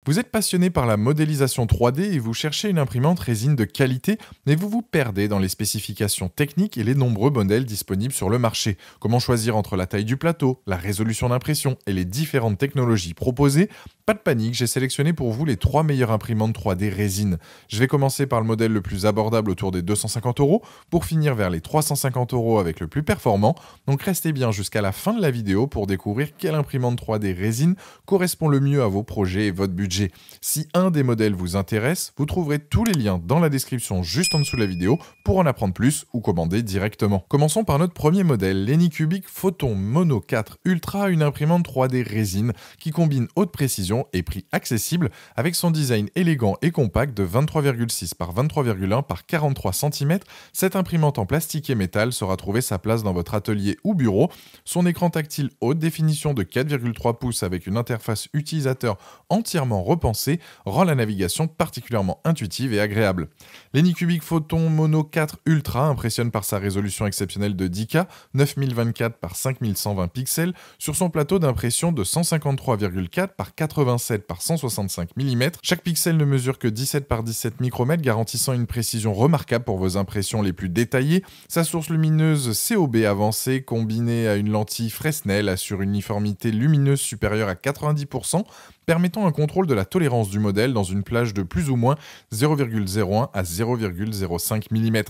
Vous êtes passionné par la modélisation 3D et vous cherchez une imprimante résine de qualité, mais vous vous perdez dans les spécifications techniques et les nombreux modèles disponibles sur le marché. Comment choisir entre la taille du plateau, la résolution d'impression et les différentes technologies proposées? Pas de panique, j'ai sélectionné pour vous les 3 meilleures imprimantes 3D résine. Je vais commencer par le modèle le plus abordable autour des 250 € pour finir vers les 350 € avec le plus performant. Donc restez bien jusqu'à la fin de la vidéo pour découvrir quelle imprimante 3D résine correspond le mieux à vos projets et votre budget. Si un des modèles vous intéresse, vous trouverez tous les liens dans la description juste en dessous de la vidéo pour en apprendre plus ou commander directement. Commençons par notre premier modèle, l'Anycubic Photon Mono 4 Ultra, une imprimante 3D résine qui combine haute précision et prix accessible avec son design élégant et compact de 23,6 par 23,1 par 43 cm. Cette imprimante en plastique et métal saura trouver sa place dans votre atelier ou bureau. Son écran tactile haute définition de 4,3 pouces avec une interface utilisateur entièrement repensée rend la navigation particulièrement intuitive et agréable. L'Anycubic Photon Mono 4 Ultra impressionne par sa résolution exceptionnelle de 10K, 9024 par 5120 pixels, sur son plateau d'impression de 153,4 par 87 par 165 mm. Chaque pixel ne mesure que 17 par 17 micromètres, garantissant une précision remarquable pour vos impressions les plus détaillées. Sa source lumineuse COB avancée, combinée à une lentille Fresnel, assure une uniformité lumineuse supérieure à 90%, permettant un contrôle de la tolérance du modèle dans une plage de plus ou moins 0,01 à 0,05 mm.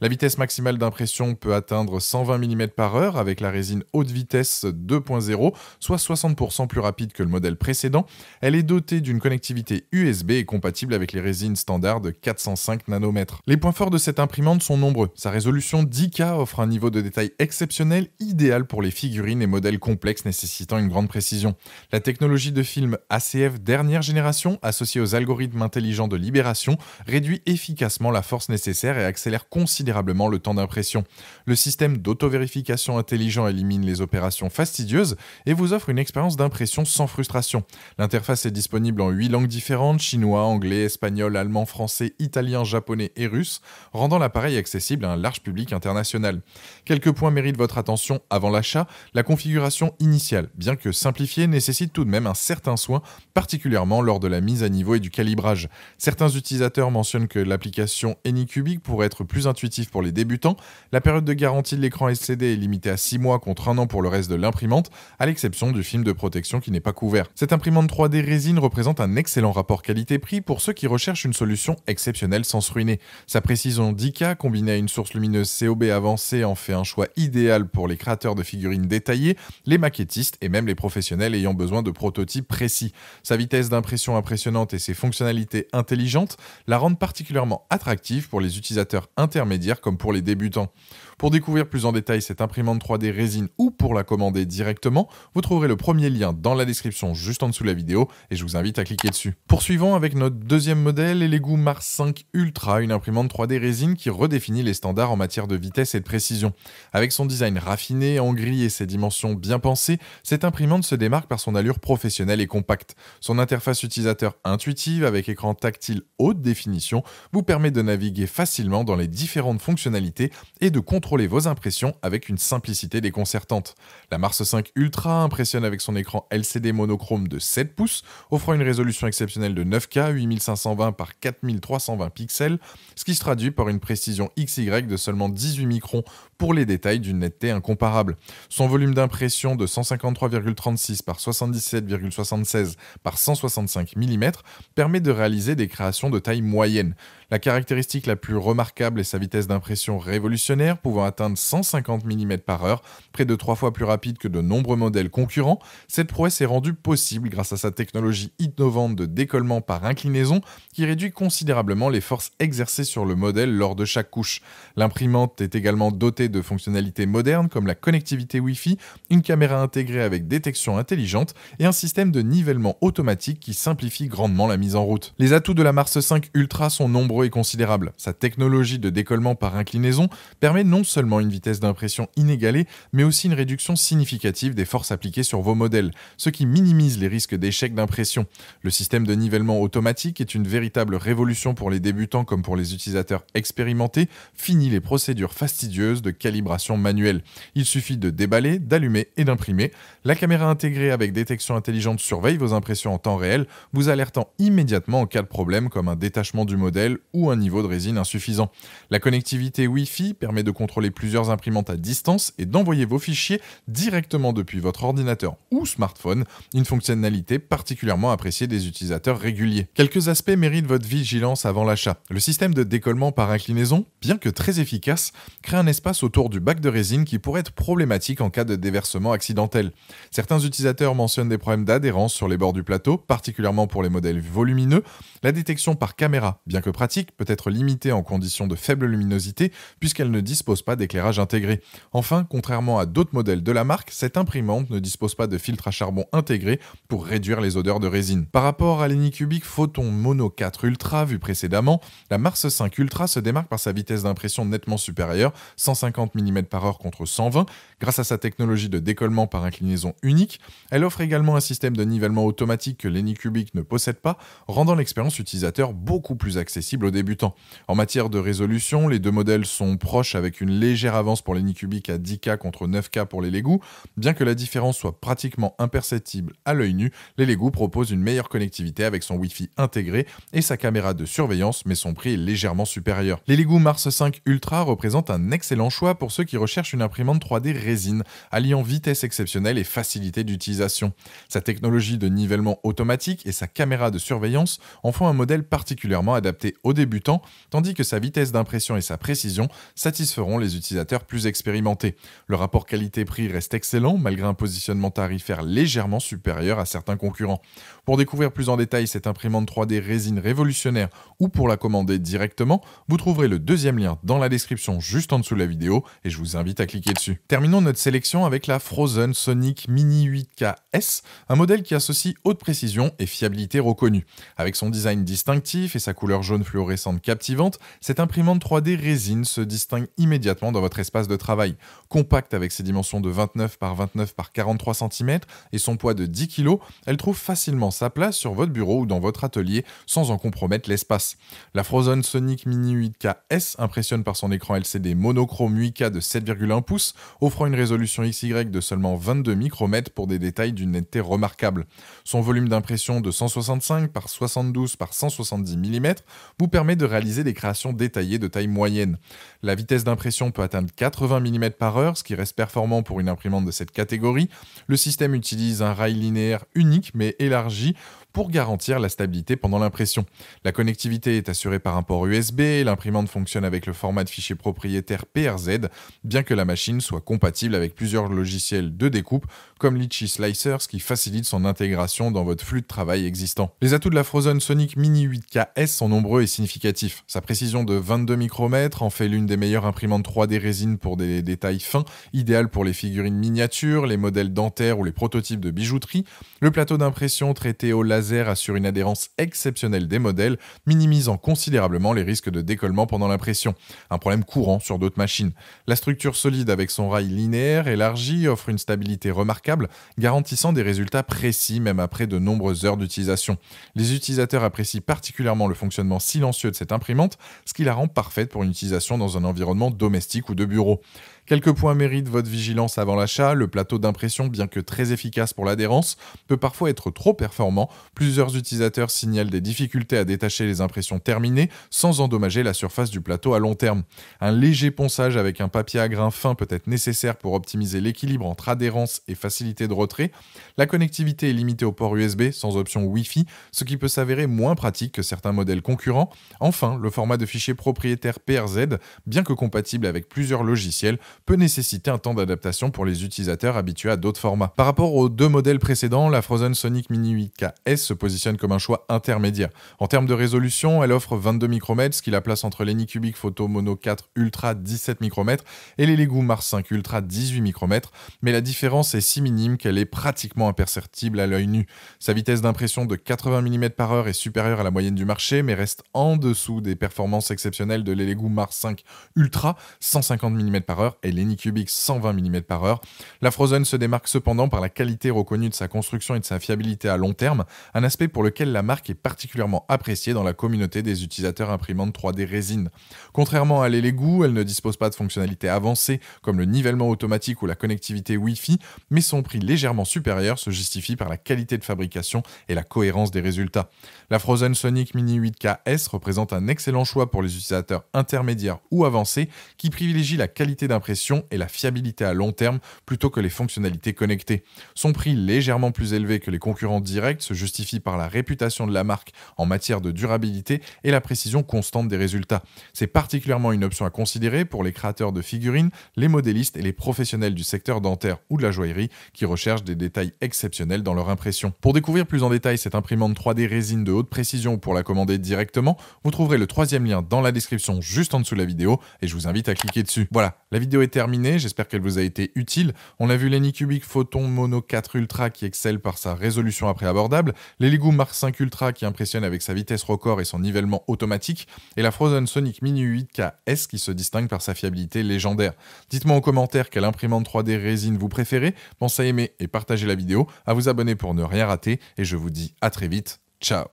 La vitesse maximale d'impression peut atteindre 120 mm par heure avec la résine haute vitesse 2.0, soit 60% plus rapide que le modèle précédent. Elle est dotée d'une connectivité USB et compatible avec les résines standards de 405 nanomètres. Les points forts de cette imprimante sont nombreux. Sa résolution 10K offre un niveau de détail exceptionnel, idéal pour les figurines et modèles complexes nécessitant une grande précision. La technologie de film ACF dernière génération, associée aux algorithmes intelligents de libération, réduit efficacement la force nécessaire et accélère considérablement le temps d'impression. Le système d'auto-vérification intelligent élimine les opérations fastidieuses et vous offre une expérience d'impression sans frustration. L'interface est disponible en 8 langues différentes, chinois, anglais, espagnol, allemand, français, italien, japonais et russe, rendant l'appareil accessible à un large public international. Quelques points méritent votre attention avant l'achat. La configuration initiale, bien que simplifiée, nécessite tout de même un certain soin, particulièrement lors de la mise à niveau et du calibrage. Certains utilisateurs mentionnent que l'application Anycubic pourrait être plus intuitive pour les débutants. La période de garantie de l'écran LCD est limitée à 6 mois contre 1 an pour le reste de l'imprimante, à l'exception du film de protection qui n'est pas couvert. Cette imprimante 3D résine représente un excellent rapport qualité-prix pour ceux qui recherchent une solution exceptionnelle sans se ruiner. Sa précision 10K combinée à une source lumineuse COB avancée en fait un choix idéal pour les créateurs de figurines détaillées, les maquettistes et même les professionnels ayant besoin de prototypes précis. Sa vitesse d'impression impressionnante et ses fonctionnalités intelligentes la rendent particulièrement attractive pour les utilisateurs intermédiaires comme pour les débutants. Pour découvrir plus en détail cette imprimante 3D résine ou pour la commander directement, vous trouverez le premier lien dans la description juste en dessous de la vidéo et je vous invite à cliquer dessus. Poursuivons avec notre deuxième modèle, l'Elegoo Mars 5 Ultra, une imprimante 3D résine qui redéfinit les standards en matière de vitesse et de précision. Avec son design raffiné, en gris et ses dimensions bien pensées, cette imprimante se démarque par son allure professionnelle et compacte. Son interface utilisateur intuitive avec écran tactile haute définition vous permet de naviguer facilement dans les différentes fonctionnalités et de contrôler vos impressions avec une simplicité déconcertante. La Mars 5 Ultra impressionne avec son écran LCD monochrome de 7 pouces, offrant une résolution exceptionnelle de 9K, 8520 par 4320 pixels, ce qui se traduit par une précision XY de seulement 18 microns pour les détails d'une netteté incomparable. Son volume d'impression de 153,36 par 77,76 par 165 mm permet de réaliser des créations de taille moyenne. La caractéristique la plus remarquable est sa vitesse d'impression révolutionnaire, pouvant atteindre 150 mm par heure, près de 3 fois plus rapide que de nombreux modèles concurrents. Cette prouesse est rendue possible grâce à sa technologie innovante de décollement par inclinaison qui réduit considérablement les forces exercées sur le modèle lors de chaque couche. L'imprimante est également dotée de fonctionnalités modernes comme la connectivité Wi-Fi, une caméra intégrée avec détection intelligente et un système de nivellement automatique qui simplifie grandement la mise en route. Les atouts de la Mars 5 Ultra sont nombreux et considérables. Sa technologie de décollement par inclinaison permet non seulement une vitesse d'impression inégalée, mais aussi une réduction significative des forces appliquées sur vos modèles, ce qui minimise les risques d'échec d'impression. Le système de nivellement automatique est une véritable révolution pour les débutants comme pour les utilisateurs expérimentés, finit les procédures fastidieuses de calibration manuelle. Il suffit de déballer, d'allumer et d'imprimer. La caméra intégrée avec détection intelligente surveille vos impressions en temps réel, vous alertant immédiatement en cas de problème comme un détachement du modèle ou un niveau de résine insuffisant. La connectivité Wi-Fi permet de contrôler plusieurs imprimantes à distance et d'envoyer vos fichiers directement depuis votre ordinateur ou smartphone, une fonctionnalité particulièrement appréciée des utilisateurs réguliers. Quelques aspects méritent votre vigilance avant l'achat. Le système de décollement par inclinaison, bien que très efficace, crée un espace autour du bac de résine qui pourrait être problématique en cas de déversement accidentel. Certains utilisateurs mentionnent des problèmes d'adhérence sur les bords du plateau, particulièrement pour les modèles volumineux. La détection par caméra, bien que pratique, peut être limitée en conditions de faible luminosité puisqu'elle ne dispose pas d'éclairage intégré. Enfin, contrairement à d'autres modèles de la marque, cette imprimante ne dispose pas de filtre à charbon intégré pour réduire les odeurs de résine. Par rapport à l'Anycubic Photon Mono 4 Ultra vu précédemment, la Mars 5 Ultra se démarque par sa vitesse d'impression nettement supérieure, 150 mm/h contre 120, grâce à sa technologie de décollement par inclinaison unique. Elle offre également un système de nivellement automatique que l'Anycubic ne possède pas, rendant l'expérience utilisateur beaucoup plus accessible aux débutants. En matière de résolution, les deux modèles sont proches avec une légère avance pour l'Anycubic à 10K contre 9K pour les Legooo. Bien que la différence soit pratiquement imperceptible à l'œil nu, les Legooo proposent une meilleure connectivité avec son Wi-Fi intégré et sa caméra de surveillance, mais son prix est légèrement supérieur. Les Legooo Mars 5 Ultra représentent un excellent choix pour ceux qui recherchent une imprimante 3D résine, alliant vitesse exceptionnelle et facilité d'utilisation. Sa technologie de nivellement automatique et sa caméra de surveillance en font un modèle particulièrement adapté aux débutants, tandis que sa vitesse d'impression et sa précision satisferont les utilisateurs plus expérimentés. Le rapport qualité-prix reste excellent, malgré un positionnement tarifaire légèrement supérieur à certains concurrents. Pour découvrir plus en détail cette imprimante 3D résine révolutionnaire ou pour la commander directement, vous trouverez le deuxième lien dans la description juste en dessous de la vidéo et je vous invite à cliquer dessus. Terminons notre sélection avec la Phrozen Sonic Mini 8K S, un modèle qui associe haute précision et fiabilité reconnue. Avec son design distinctif et sa couleur jaune fluorescente captivante, cette imprimante 3D résine se distingue immédiatement dans votre espace de travail. Compacte avec ses dimensions de 29 par 29 par 43 cm et son poids de 10 kg, elle trouve facilement sa place sur votre bureau ou dans votre atelier sans en compromettre l'espace. La Phrozen Sonic Mini 8K S impressionne par son écran LCD monochrome 8K de 7,1 pouces, offrant une résolution XY de seulement 22 micromètres pour des détails d'une netteté remarquable. Son volume d'impression de 165 par 72 par 170 mm vous permet de réaliser des créations détaillées de taille moyenne. La vitesse d'impression peut atteindre 80 mm/h, ce qui reste performant pour une imprimante de cette catégorie. Le système utilise un rail linéaire unique mais élargi pour garantir la stabilité pendant l'impression. La connectivité est assurée par un port USB et l'imprimante fonctionne avec le format de fichier propriétaire PRZ, bien que la machine soit compatible avec plusieurs logiciels de découpe comme Litchi Slicers qui facilitent son intégration dans votre flux de travail existant. Les atouts de la Phrozen Sonic Mini 8K S sont nombreux et significatifs. Sa précision de 22 micromètres en fait l'une des meilleures imprimantes 3D résine pour des détails fins, idéale pour les figurines miniatures, les modèles dentaires ou les prototypes de bijouterie. Le plateau d'impression traité au laser assure une adhérence exceptionnelle des modèles, minimisant considérablement les risques de décollement pendant l'impression, un problème courant sur d'autres machines. La structure solide avec son rail linéaire élargi offre une stabilité remarquable, garantissant des résultats précis même après de nombreuses heures d'utilisation. Les utilisateurs apprécient particulièrement le fonctionnement silencieux de cette imprimante, ce qui la rend parfaite pour une utilisation dans un environnement domestique ou de bureau. Quelques points méritent votre vigilance avant l'achat. Le plateau d'impression, bien que très efficace pour l'adhérence, peut parfois être trop performant. Plusieurs utilisateurs signalent des difficultés à détacher les impressions terminées sans endommager la surface du plateau à long terme. Un léger ponçage avec un papier à grains fin peut être nécessaire pour optimiser l'équilibre entre adhérence et facilité de retrait. La connectivité est limitée au port USB sans option Wi-Fi, ce qui peut s'avérer moins pratique que certains modèles concurrents. Enfin, le format de fichier propriétaire PRZ, bien que compatible avec plusieurs logiciels, peut nécessiter un temps d'adaptation pour les utilisateurs habitués à d'autres formats. Par rapport aux deux modèles précédents, la Phrozen Sonic Mini 8K S se positionne comme un choix intermédiaire. En termes de résolution, elle offre 22 micromètres, ce qui la place entre l'Anycubic Photon Mono 4 Ultra 17 micromètres et les Legooo Mars 5 Ultra 18 micromètres, mais la différence est si minime qu'elle est pratiquement imperceptible à l'œil nu. Sa vitesse d'impression de 80 mm/h est supérieure à la moyenne du marché, mais reste en dessous des performances exceptionnelles de les Legooo Mars 5 Ultra 150 mm/h et l'Anycubic 120 mm/h. La Phrozen se démarque cependant par la qualité reconnue de sa construction et de sa fiabilité à long terme, un aspect pour lequel la marque est particulièrement appréciée dans la communauté des utilisateurs imprimantes 3D résine. Contrairement à l'Elegoo, elle ne dispose pas de fonctionnalités avancées comme le nivellement automatique ou la connectivité Wi-Fi, mais son prix légèrement supérieur se justifie par la qualité de fabrication et la cohérence des résultats. La Phrozen Sonic Mini 8K S représente un excellent choix pour les utilisateurs intermédiaires ou avancés qui privilégient la qualité d'impression et la fiabilité à long terme plutôt que les fonctionnalités connectées. Son prix légèrement plus élevé que les concurrents directs se justifie par la réputation de la marque en matière de durabilité et la précision constante des résultats. C'est particulièrement une option à considérer pour les créateurs de figurines, les modélistes et les professionnels du secteur dentaire ou de la joaillerie qui recherchent des détails exceptionnels dans leur impression. Pour découvrir plus en détail cette imprimante 3D résine de haute précision ou pour la commander directement, vous trouverez le 3e lien dans la description juste en dessous de la vidéo et je vous invite à cliquer dessus. Voilà, la vidéo est terminée, j'espère qu'elle vous a été utile. On a vu l'Anycubic Photon Mono 4 Ultra qui excelle par sa résolution après abordable, l'Elegoo Mark 5 Ultra qui impressionne avec sa vitesse record et son nivellement automatique, et la Phrozen Sonic Mini 8K S qui se distingue par sa fiabilité légendaire. Dites-moi en commentaire quelle imprimante 3D résine vous préférez, pensez à aimer et partager la vidéo, à vous abonner pour ne rien rater, et je vous dis à très vite, ciao.